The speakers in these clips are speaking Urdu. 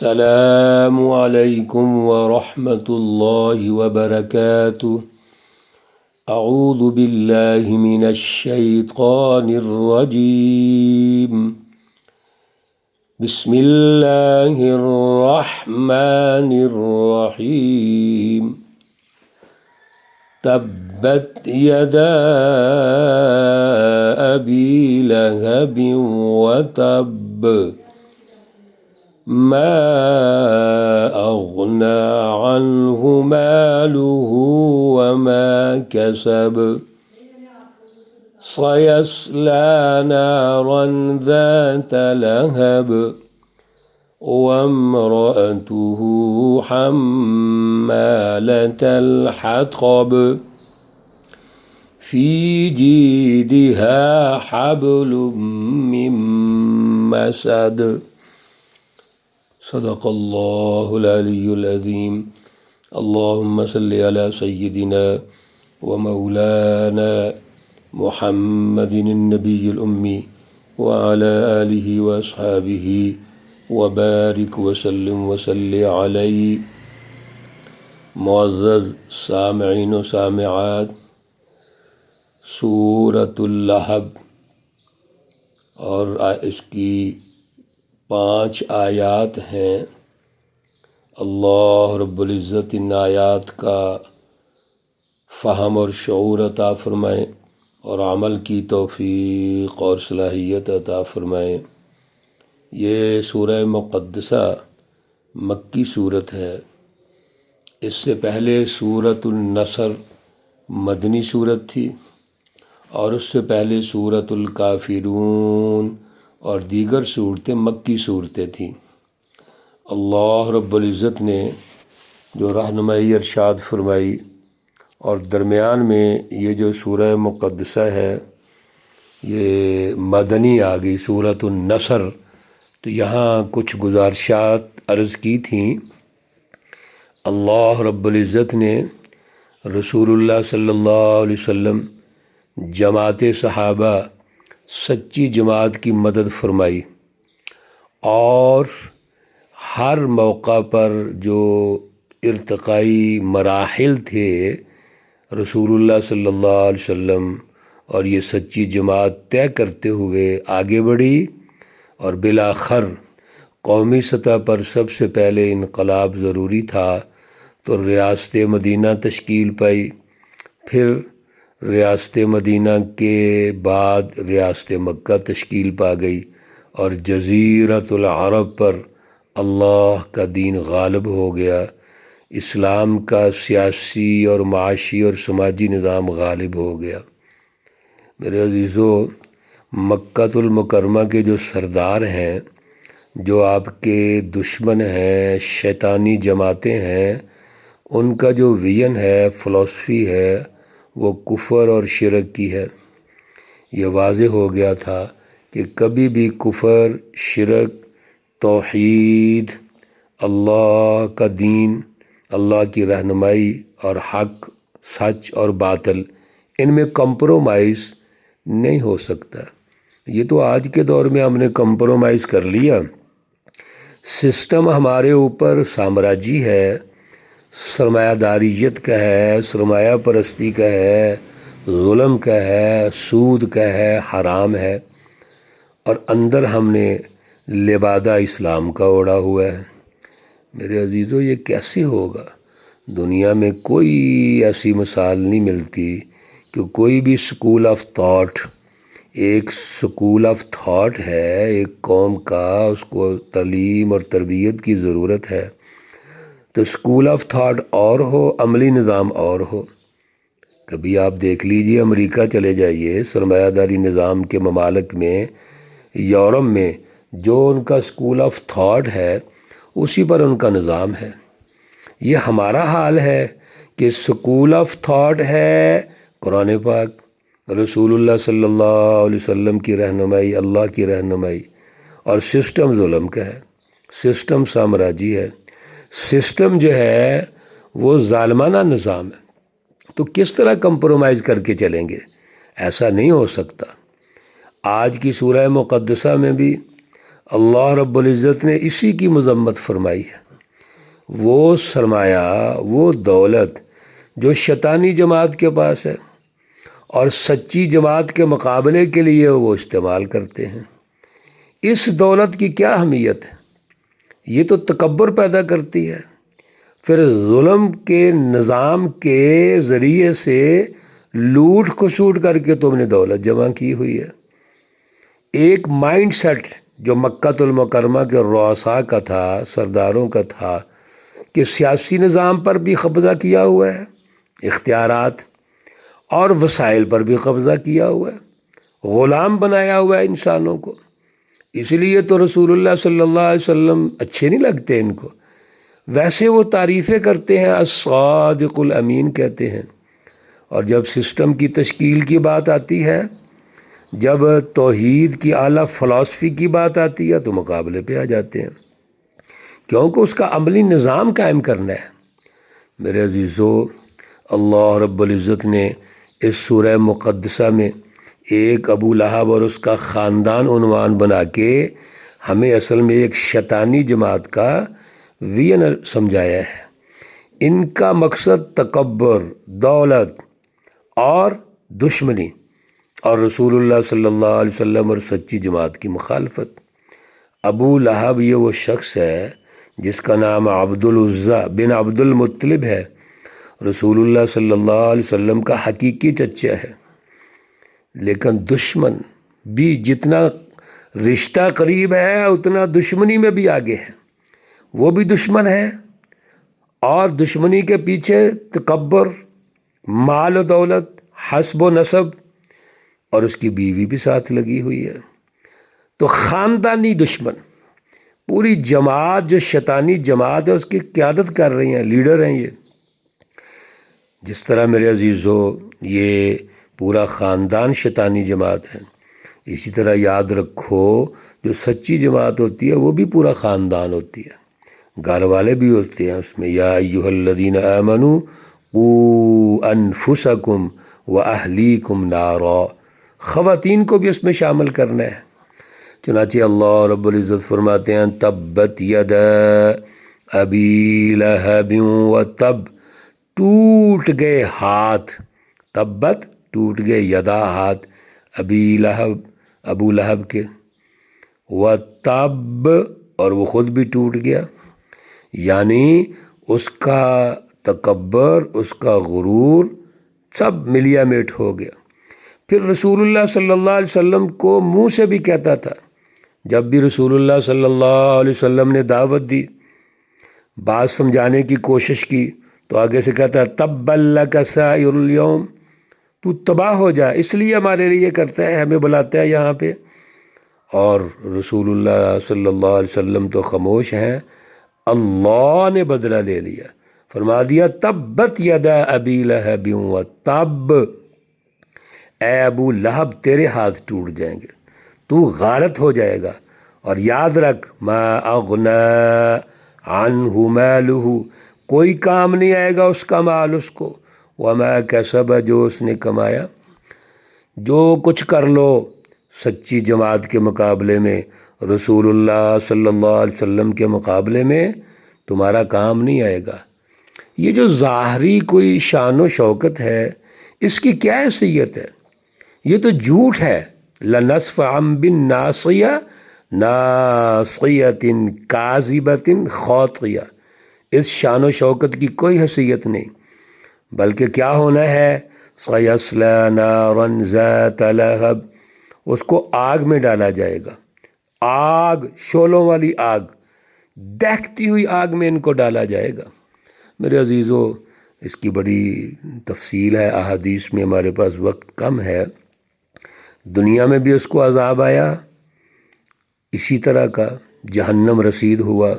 السلام علیکم ورحمۃ اللہ وبرکاتہ۔ اعوذ باللہ من الشیطان الرجیم، بسم اللہ الرحمن الرحیم۔ تبت یدا ابی لہب وتب، ما أغنى عنه ماله وما كسب، سيصلى نارا ذات لهب، وامرأته حمالة الحطب، في جيدها حبل من مسد۔ صدق اللہ العلی العظیم۔ اللہم صلی علی سیدنا و مولانا محمد النبی الامی وعلی آلہ واصحابہ وبارک وسلم وصلی علیہ۔ معزز سامعین و سامعات، سورۃ اللہب اور اس کی 5 آیات ہیں۔ اللہ رب العزت ان آیات کا فہم اور شعور عطا فرمائیں اور عمل کی توفیق اور صلاحیت عطا فرمائیں۔ یہ سورہ مقدسہ مکی صورت ہے۔ اس سے پہلے سورۃ النصر مدنی صورت تھی، اور اس سے پہلے سورۃ الکافرون اور دیگر صورتیں مکی صورتیں تھیں۔ اللہ رب العزت نے جو رہنمائی ارشاد فرمائی، اور درمیان میں یہ جو سورہ مقدسہ ہے یہ مدنی آ گئی، سورۃ النصر، تو یہاں کچھ گزارشات عرض کی تھیں۔ اللہ رب العزت نے رسول اللہ صلی اللہ علیہ وسلم، جماعت صحابہ، سچی جماعت کی مدد فرمائی، اور ہر موقع پر جو ارتقائی مراحل تھے رسول اللہ صلی اللہ علیہ وسلم اور یہ سچی جماعت طے کرتے ہوئے آگے بڑھی، اور بالآخر قومی سطح پر سب سے پہلے انقلاب ضروری تھا تو ریاست مدینہ تشکیل پائی، پھر ریاست مدینہ کے بعد ریاست مکہ تشکیل پا گئی، اور جزیرۃ العرب پر اللہ کا دین غالب ہو گیا، اسلام کا سیاسی اور معاشی اور سماجی نظام غالب ہو گیا۔ میرے عزیزو، مکہ المکرمہ کے جو سردار ہیں، جو آپ کے دشمن ہیں، شیطانی جماعتیں ہیں، ان کا جو ویژن ہے، فلسفی ہے، وہ کفر اور شرک کی ہے۔ یہ واضح ہو گیا تھا کہ کبھی بھی کفر، شرک، توحید، اللہ کا دین، اللہ کی رہنمائی اور حق، سچ اور باطل، ان میں کمپرومائز نہیں ہو سکتا۔ یہ تو آج کے دور میں ہم نے کمپرومائز کر لیا۔ سسٹم ہمارے اوپر سامراجی ہے، سرمایہ داریت کا ہے، سرمایہ پرستی کا ہے، ظلم کا ہے، سود کا ہے، حرام ہے، اور اندر ہم نے لبادہ اسلام کا اوڑھا ہوا ہے۔ میرے عزیزو، یہ کیسے ہوگا؟ دنیا میں کوئی ایسی مثال نہیں ملتی کہ کوئی بھی سکول آف تھاٹ، ایک سکول آف تھاٹ ہے ایک قوم کا، اس کو تعلیم اور تربیت کی ضرورت ہے، تو سکول آف تھاٹ اور ہو، عملی نظام اور ہو۔ کبھی آپ دیکھ لیجئے، امریکہ چلے جائیے، سرمایہ داری نظام کے ممالک میں، یورپ میں، جو ان کا سکول آف تھاٹ ہے اسی پر ان کا نظام ہے۔ یہ ہمارا حال ہے کہ سکول آف تھاٹ ہے قرآن پاک، رسول اللہ صلی اللہ علیہ وسلم کی رہنمائی، اللہ کی رہنمائی، اور سسٹم ظلم کا ہے، سسٹم سامراجی ہے، سسٹم جو ہے وہ ظالمانہ نظام ہے۔ تو کس طرح کمپرومائز کر کے چلیں گے؟ ایسا نہیں ہو سکتا۔ آج کی سورہ مقدسہ میں بھی اللہ رب العزت نے اسی کی مذمت فرمائی ہے۔ وہ سرمایہ، وہ دولت جو شیطانی جماعت کے پاس ہے اور سچی جماعت کے مقابلے کے لیے وہ استعمال کرتے ہیں، اس دولت کی کیا اہمیت ہے؟ یہ تو تکبر پیدا کرتی ہے۔ پھر ظلم کے نظام کے ذریعے سے لوٹ کھسوٹ کر کے تم نے دولت جمع کی ہوئی ہے۔ ایک مائنڈ سیٹ جو مکہ المکرمہ کے رؤساء کا تھا، سرداروں کا تھا، کہ سیاسی نظام پر بھی قبضہ کیا ہوا ہے، اختیارات اور وسائل پر بھی قبضہ کیا ہوا ہے، غلام بنایا ہوا ہے انسانوں کو۔ اس لیے تو رسول اللہ صلی اللہ علیہ وسلم اچھے نہیں لگتے ان کو، ویسے وہ تعریفیں کرتے ہیں، الصادق الامین کہتے ہیں۔ اور جب سسٹم کی تشکیل کی بات آتی ہے، جب توحید کی اعلیٰ فلسفی کی بات آتی ہے، تو مقابلے پہ آ جاتے ہیں، کیونکہ اس کا عملی نظام قائم کرنا ہے۔ میرے عزیزو، اللہ رب العزت نے اس سورہ مقدسہ میں ایک ابو لہب اور اس کا خاندان عنوان بنا کے ہمیں اصل میں ایک شیطانی جماعت کا وین سمجھایا ہے۔ ان کا مقصد تکبر، دولت اور دشمنی، اور رسول اللہ صلی اللہ علیہ وسلم اور سچی جماعت کی مخالفت۔ ابو لہب یہ وہ شخص ہے جس کا نام عبد العزیٰ بن عبد المطلب ہے، رسول اللہ صلی اللہ علیہ وسلم کا حقیقی چچا ہے۔ لیکن دشمن بھی جتنا رشتہ قریب ہے اتنا دشمنی میں بھی آگے ہے، وہ بھی دشمن ہے، اور دشمنی کے پیچھے تکبر، مال و دولت، حسب و نسب، اور اس کی بیوی بھی ساتھ لگی ہوئی ہے۔ تو خاندانی دشمن، پوری جماعت جو شیطانی جماعت ہے اس کی قیادت کر رہی ہیں، لیڈر ہیں یہ۔ جس طرح میرے عزیزو یہ پورا خاندان شیطانی جماعت ہے، اسی طرح یاد رکھو جو سچی جماعت ہوتی ہے وہ بھی پورا خاندان ہوتی ہے، گھر والے بھی ہوتے ہیں اس میں۔ یا ایھا الذین آمنوا قوا انفسکم واہلیکم نارا، خواتین کو بھی اس میں شامل کرنا ہے۔ چنانچہ اللہ رب العزت فرماتے ہیں تبت یدا ابی لہب وتب، ٹوٹ گئے ہاتھ، تبت ٹوٹ گئے، یدا ہاتھ، ابی لہب ابو لہب کے، وتب اور وہ خود بھی ٹوٹ گیا، یعنی اس کا تکبر، اس کا غرور سب ملیا میٹ ہو گیا۔ پھر رسول اللہ صلی اللہ علیہ وسلم کو منہ سے بھی کہتا تھا، جب بھی رسول اللہ صلی اللہ علیہ وسلم نے دعوت دی، بات سمجھانے کی کوشش کی، تو آگے سے کہتا تبا لک سائر الیوم، تو تباہ ہو جا، اس لیے ہمارے لیے کرتا ہے، ہمیں بلاتا ہے یہاں پہ۔ اور رسول اللہ صلی اللہ علیہ وسلم تو خاموش ہیں، اللہ نے بدلہ لے لیا، فرما دیا تبت یدا ابی لہب وتب، اے ابو لہب تیرے ہاتھ ٹوٹ جائیں گے، تو غارت ہو جائے گا، اور یاد رکھ ما اغنی عنہ مالہ، کوئی کام نہیں آئے گا اس کا مال اس کو، وما کسب، جو اس نے کمایا۔ جو کچھ کر لو سچی جماعت کے مقابلے میں، رسول اللہ صلی اللہ علیہ وسلم کے مقابلے میں تمہارا کام نہیں آئے گا۔ یہ جو ظاہری کوئی شان و شوکت ہے، اس کی کیا حیثیت ہے؟ یہ تو جھوٹ ہے۔ لَنَصْفَعًا بِالنَّاصِیَةِ نَاصِیَةٍ کَاذِبَةٍ خاطئہ، اس شان و شوکت کی کوئی حیثیت نہیں، بلکہ کیا ہونا ہے، سَيَصْلَىٰ نَارًا ذَاتَ لَهَبٍ، اس کو آگ میں ڈالا جائے گا، آگ، شعلوں والی آگ، دہتی ہوئی آگ میں ان کو ڈالا جائے گا۔ میرے عزیزو، اس کی بڑی تفصیل ہے، احادیث میں ہمارے پاس وقت کم ہے۔ دنیا میں بھی اس کو عذاب آیا اسی طرح کا، جہنم رسید ہوا،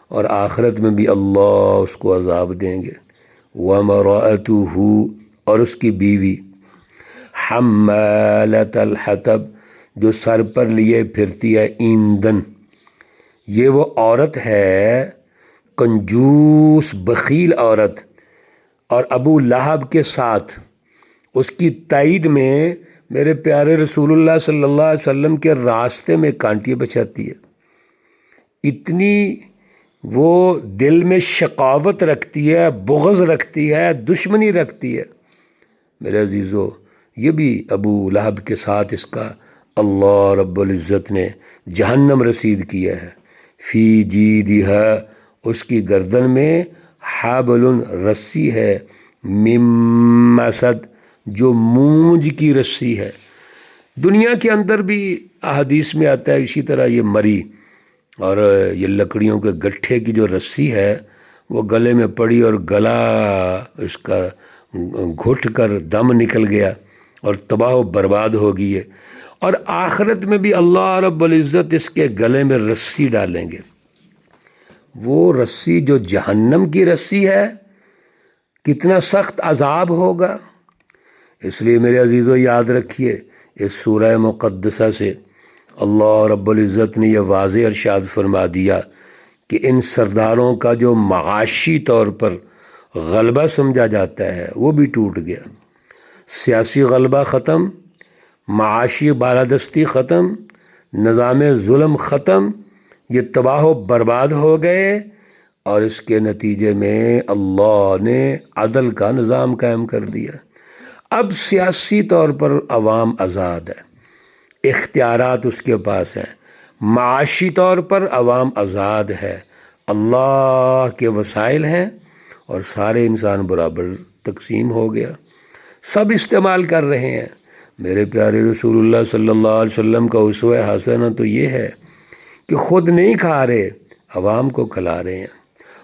اور آخرت میں بھی اللہ اس کو عذاب دیں گے۔ وَامْرَأَتُهُ، اور اس کی بیوی، حَمَّالَةَ الْحَطَبِ، جو سر پر لیے پھرتی ہے ایندھن۔ یہ وہ عورت ہے، کنجوس بخیل عورت، اور ابو لہب کے ساتھ اس کی تائید میں میرے پیارے رسول اللہ صلی اللہ علیہ وسلم کے راستے میں کانٹے بچھاتی ہے۔ اتنی وہ دل میں شقاوت رکھتی ہے، بغض رکھتی ہے، دشمنی رکھتی ہے۔ میرے عزیزو، یہ بھی ابو لہب کے ساتھ اس کا اللہ رب العزت نے جہنم رسید کیا ہے۔ فی جیدہا، اس کی گردن میں حبل، رسی ہے، من مسد، جو مونج کی رسی ہے۔ دنیا کے اندر بھی احادیث میں آتا ہے اسی طرح یہ مری اور یہ لکڑیوں کے گٹھے کی جو رسی ہے وہ گلے میں پڑی اور گلا اس کا گھٹ کر دم نکل گیا اور تباہ و برباد ہو گئی ہے۔ اور آخرت میں بھی اللہ رب العزت اس کے گلے میں رسی ڈالیں گے، وہ رسی جو جہنم کی رسی ہے، کتنا سخت عذاب ہوگا۔ اس لیے میرے عزیزو یاد رکھیے، اس سورہ مقدسہ سے اللہ رب العزت نے یہ واضح ارشاد فرما دیا کہ ان سرداروں کا جو معاشی طور پر غلبہ سمجھا جاتا ہے وہ بھی ٹوٹ گیا۔ سیاسی غلبہ ختم، معاشی بالادستی ختم، نظام ظلم ختم، یہ تباہ و برباد ہو گئے، اور اس کے نتیجے میں اللہ نے عدل کا نظام قائم کر دیا۔ اب سیاسی طور پر عوام آزاد ہے، اختیارات اس کے پاس ہیں، معاشی طور پر عوام آزاد ہے، اللہ کے وسائل ہیں اور سارے انسان برابر تقسیم ہو گیا، سب استعمال کر رہے ہیں۔ میرے پیارے رسول اللہ صلی اللہ علیہ وسلم کا اسوہ حسنہ تو یہ ہے کہ خود نہیں کھا رہے، عوام کو کھلا رہے ہیں،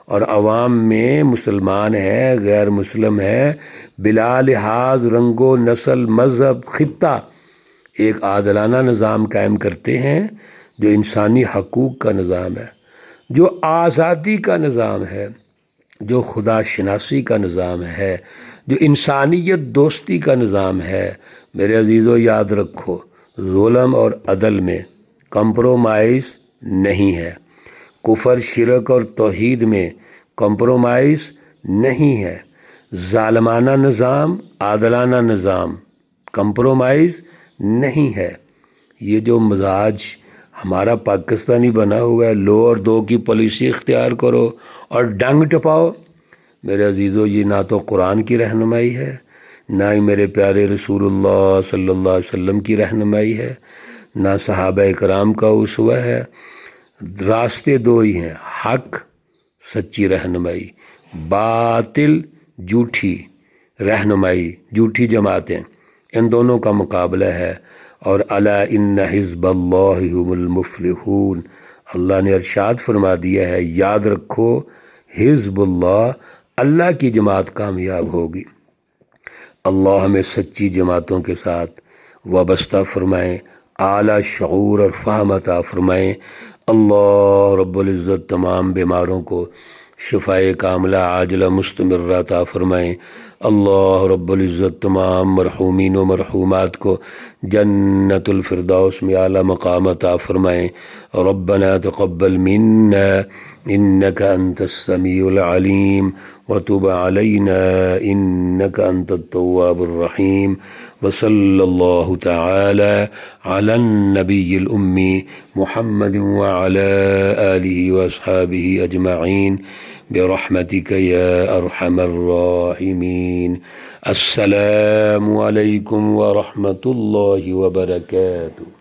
اور عوام میں مسلمان ہے، غیر مسلم ہے، بلا لحاظ رنگ و نسل، مذہب، خطہ، ایک عادلانہ نظام قائم کرتے ہیں جو انسانی حقوق کا نظام ہے، جو آزادی کا نظام ہے، جو خدا شناسی کا نظام ہے، جو انسانیت دوستی کا نظام ہے۔ میرے عزیزو یاد رکھو، ظلم اور عدل میں کمپرومائز نہیں ہے، کفر، شرک اور توحید میں کمپرومائز نہیں ہے، ظالمانہ نظام، عادلانہ نظام، کمپرومائز نہیں ہے۔ یہ جو مزاج ہمارا پاکستانی بنا ہوا ہے، لو اور دو کی پالیسی اختیار کرو اور ڈنگ ٹپاؤ، میرے عزیزو یہ نہ تو قرآن کی رہنمائی ہے، نہ ہی میرے پیارے رسول اللہ صلی اللہ علیہ وسلم کی رہنمائی ہے، نہ صحابہ کرام کا اسوہ ہے۔ راستے دو ہی ہیں، حق سچی رہنمائی، باطل جھوٹی رہنمائی، جھوٹی جماعتیں، ان دونوں کا مقابلہ ہے۔ اور الا ان حزب اللہ هم المفلحون، اللہ نے ارشاد فرما دیا ہے، یاد رکھو حزب اللہ، اللہ کی جماعت کامیاب ہوگی۔ اللہ ہمیں سچی جماعتوں کے ساتھ وابستہ فرمائیں، اعلیٰ شعور اور فہم عطا فرمائیں۔ اللہ رب العزت تمام بیماروں کو شفائے کاملہ عاجلہ مستمرہ عطا فرمائیں۔ اللہ رب العزت تمام مرحومین و مرحومات کو جنت الفردوس میں اعلیٰ مقام عطا فرمائیں۔ ربنا تقبل منا انك انت السمیع العلیم وتب علینا انك انت التواب الرحیم، وصلی اللہ تعالی علی النبی الامی محمد وعلی آلہ واصحابہ اجمعین برحمتک یا ارحم الراحمین۔ السلام علیکم ورحمۃ اللہ وبرکاتہ۔